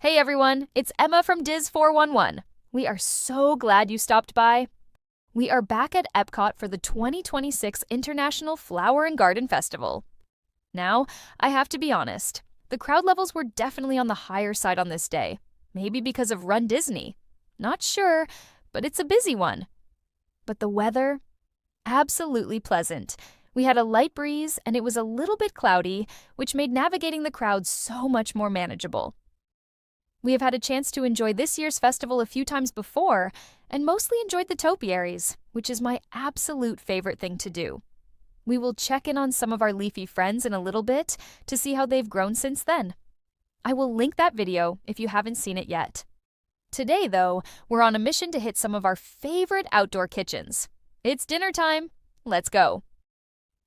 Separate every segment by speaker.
Speaker 1: Hey everyone, it's Emma from Diz 411. We are so glad you stopped by. We are back at EPCOT for the 2026 International Flower and Garden Festival. Now, I have to be honest, the crowd levels were definitely on the higher side on this day, maybe because of Run Disney. Not sure, but it's a busy one. But the weather? Absolutely pleasant. We had a light breeze and it was a little bit cloudy, which made navigating the crowd so much more manageable. We have had a chance to enjoy this year's festival a few times before, and mostly enjoyed the topiaries, which is my absolute favorite thing to do. We will check in on some of our leafy friends in a little bit to see how they've grown since then. I will link that video if you haven't seen it yet. Today, though, we're on a mission to hit some of our favorite outdoor kitchens. It's dinner time. Let's go.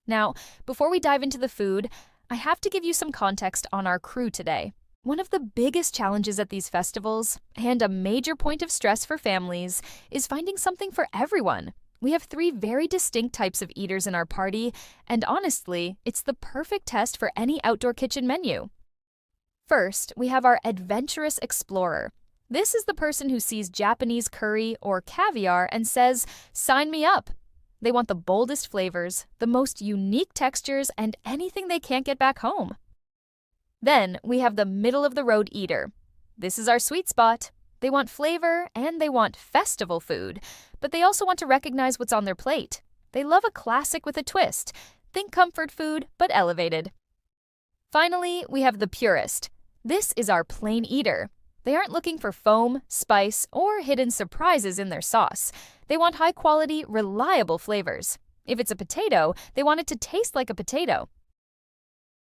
Speaker 1: Now, before we dive into the food, I have to give you some context on our crew today. One of the biggest challenges at these festivals, and a major point of stress for families, is finding something for everyone. We have 3 very distinct types of eaters in our party, and honestly, it's the perfect test for any outdoor kitchen menu. First, we have our Adventurous Explorer. This is the person who sees Japanese curry or caviar and says, "Sign me up." They want the boldest flavors, the most unique textures, and anything they can't get back home. Then we have the middle-of-the-road eater. This is our sweet spot. They want flavor and they want festival food, but they also want to recognize what's on their plate. They love a classic with a twist. Think comfort food, but elevated. Finally, we have the Purist. This is our plain eater. They aren't looking for foam, spice, or hidden surprises in their sauce. They want high-quality, reliable flavors. If it's a potato, they want it to taste like a potato.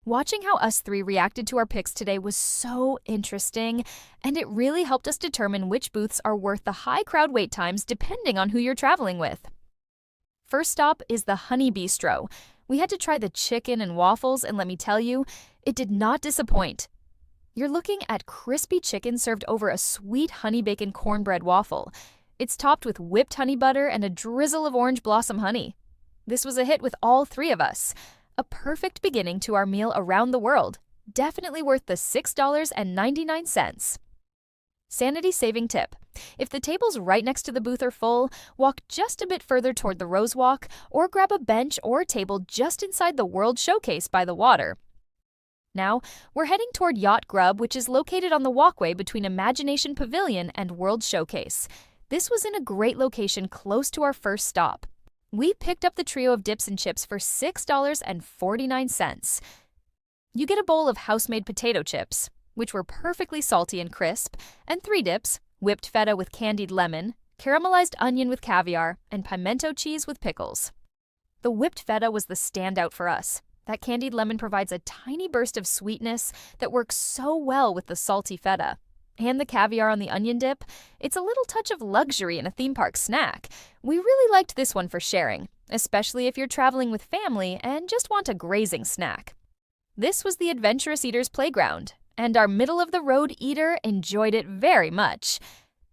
Speaker 1: Watching how us 3 reacted to our picks today was so interesting, and it really helped us determine which booths are worth the high crowd wait times depending on who you're traveling with. First stop is the Bee-stro. We had to try the chicken and waffles, and let me tell you, it did not disappoint. You're looking at crispy chicken served over a sweet honey bacon cornbread waffle. It's topped with whipped honey butter and a drizzle of orange blossom honey. This was a hit with all 3 of us. A perfect beginning to our meal around the world. Definitely worth the $6.99. Sanity-saving tip. If the tables right next to the booth are full, walk just a bit further toward the Rose Walk or grab a bench or table just inside the World Showcase by the water. Now, we're heading toward Yacht Grub, which is located on the walkway between Imagination Pavilion and World Showcase. This was in a great location close to our first stop. We picked up the trio of dips and chips for $6.49. You get a bowl of house-made potato chips, which were perfectly salty and crisp, and 3 dips, whipped feta with candied lemon, caramelized onion with caviar, and pimento cheese with pickles. The whipped feta was the standout for us. That candied lemon provides a tiny burst of sweetness that works so well with the salty feta. And the caviar on the onion dip, it's a little touch of luxury in a theme park snack. We really liked this one for sharing, especially if you're traveling with family and just want a grazing snack. This was the Adventurous Eater's playground, and our middle-of-the-road eater enjoyed it very much.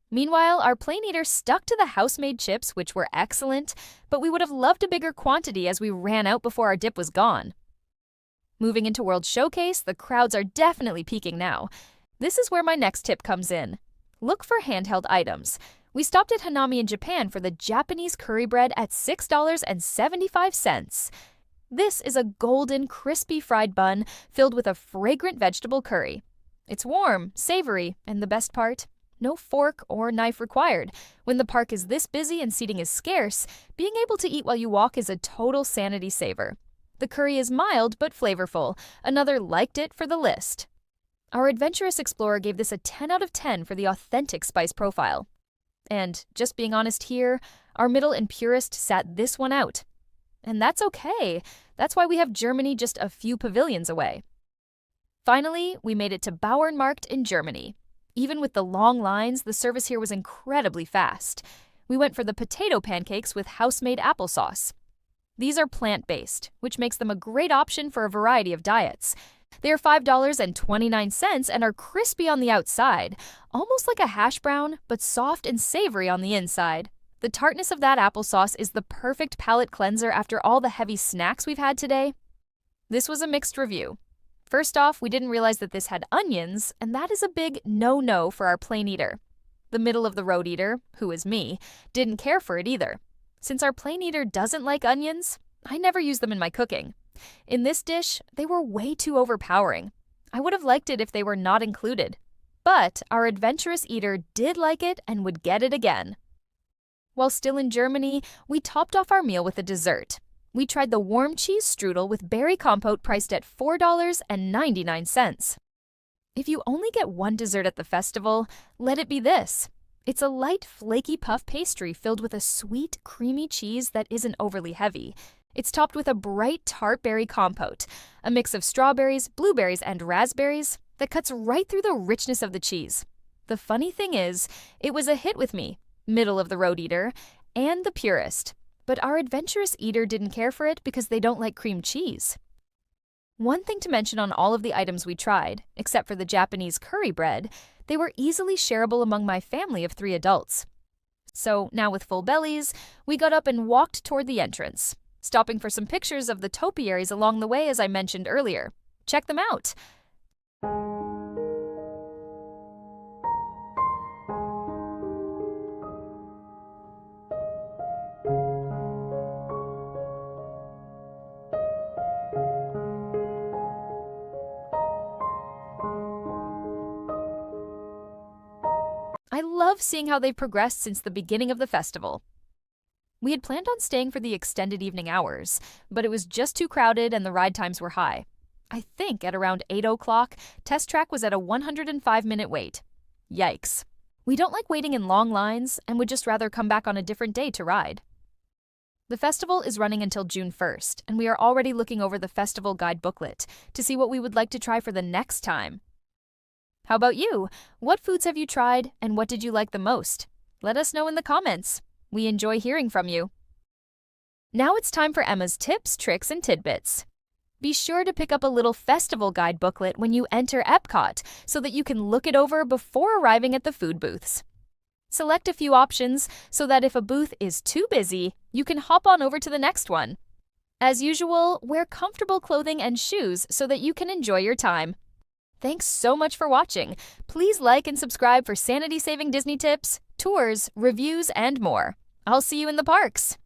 Speaker 1: Meanwhile, our plain eater stuck to the house-made chips, which were excellent, but we would have loved a bigger quantity as we ran out before our dip was gone. Moving into World Showcase, the crowds are definitely peaking now. This is where my next tip comes in. Look for handheld items. We stopped at Hanami in Japan for the Japanese curry bread at $6.75. This is a golden, crispy fried bun filled with a fragrant vegetable curry. It's warm, savory, and the best part? No fork or knife required. When the park is this busy and seating is scarce, being able to eat while you walk is a total sanity saver. The curry is mild but flavorful. Another liked it for the list. Our Adventurous Explorer gave this a 10 out of 10 for the authentic spice profile. And, just being honest here, our middle and Purist sat this one out. And that's okay. That's why we have Germany just a few pavilions away. Finally, we made it to Bauernmarkt in Germany. Even with the long lines, the service here was incredibly fast. We went for the potato pancakes with house-made applesauce. These are plant-based, which makes them a great option for a variety of diets. They are $5.29 and are crispy on the outside, almost like a hash brown, but soft and savory on the inside. The tartness of that applesauce is the perfect palate cleanser after all the heavy snacks we've had today. This was a mixed review. First off, we didn't realize that this had onions, and that is a big no-no for our plain eater. The middle-of-the-road eater, who is me, didn't care for it either. Since our plain eater doesn't like onions, I never use them in my cooking. In this dish, they were way too overpowering. I would have liked it if they were not included. But our adventurous eater did like it and would get it again. While still in Germany, we topped off our meal with a dessert. We tried the warm cheese strudel with berry compote priced at $4.99. If you only get one dessert at the festival, let it be this. It's a light, flaky puff pastry filled with a sweet, creamy cheese that isn't overly heavy. It's topped with a bright, tart berry compote, a mix of strawberries, blueberries, and raspberries that cuts right through the richness of the cheese. The funny thing is, it was a hit with me, middle-of-the-road eater, and the Purist. But our adventurous eater didn't care for it because they don't like cream cheese. One thing to mention on all of the items we tried, except for the Japanese curry bread, they were easily shareable among my family of 3 adults. So now with full bellies, we got up and walked toward the entrance, stopping for some pictures of the topiaries along the way as I mentioned earlier. Check them out! I love seeing how they've progressed since the beginning of the festival. We had planned on staying for the extended evening hours, but it was just too crowded and the ride times were high. I think at around 8 o'clock, Test Track was at a 105-minute wait. Yikes. We don't like waiting in long lines and would just rather come back on a different day to ride. The festival is running until June 1st, and we are already looking over the festival guide booklet to see what we would like to try for the next time. How about you? What foods have you tried, and what did you like the most? Let us know in the comments. We enjoy hearing from you. Now it's time for Emma's tips, tricks, and tidbits. Be sure to pick up a little festival guide booklet when you enter EPCOT so that you can look it over before arriving at the food booths. Select a few options so that if a booth is too busy, you can hop on over to the next one. As usual, wear comfortable clothing and shoes so that you can enjoy your time. Thanks so much for watching. Please like and subscribe for sanity-saving Disney tips, tours, reviews, and more. I'll see you in the parks.